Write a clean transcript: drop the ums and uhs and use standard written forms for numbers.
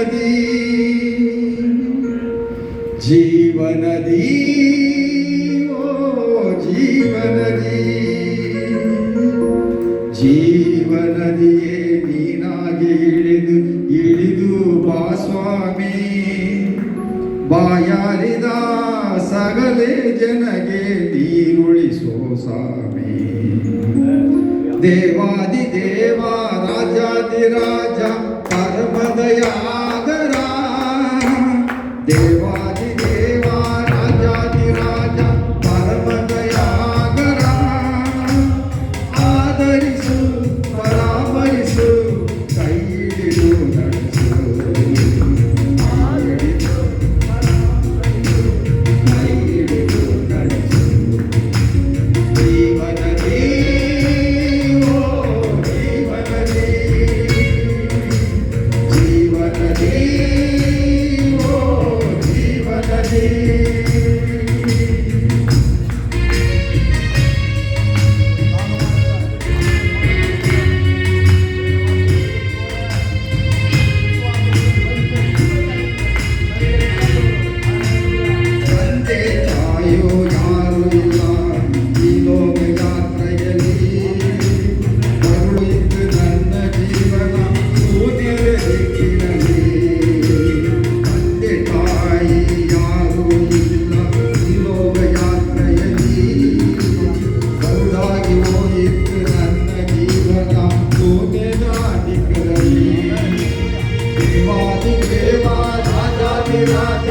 ಜೀವನದಿ ಜೀವನದಿ ಓ ಜೀವನದಿ ಜೀವನದಿಯೇ ನೀನಾಗಿ ಇಳಿದು ಬಾ ಸ್ವಾಮಿ ಬಾಯಾರಿದ ಸಗಲೆ ಜನಗೆ ನೀರುಳಿಸೋ ಸ್ವಾಮಿ ದೇವಾದಿ ದೇವ ರಾಜಾದಿರಾಜ ಪರಮದಯಾಗರ ದೇವಾದಿ ದೇವ ರಾಜಾದಿರಾಜ ಪರಮದಯಾಗರ ಆದರಿಸು ಪರಾಮರಿಸು ಕೈ ಹಿಡಿದು ನಡೆಸು ಕೈ ಹಿಡಿದು ನಡೆಸು ಜೀವನದಿ ಓ ಜೀವನದಿ ಜೀವನದಿ ಓ ಜೀವನದಿ ತಂದೆ ತಾಯೋ ಯಾರು ಇಲ್ಲ ಈ ಲೋಕ ಯಾತ್ರೆಯಲ್ಲಿ ಕರುಳಿತು ನನ್ನ ಜೀವನ ಸೂರ್ಯರ ದಿಕ್ಕಿನಲ್ಲಿ ತಂದೆ ತಾಯಿ ಯಾರು ಇಲ್ಲ ಈ ಲೋಕ ಯಾತ್ರೆಯಲ್ಲಿ ಕರುಳಾಗಿ ಹೋಯಿತು ನನ್ನ ಜೀವನ ಸೂರ್ಯರ ದಿಕ್ಕಿನಲ್ಲಿ ದೇವಾದಿ ದೇವ ರಾಜಾದಿ ರಾಜ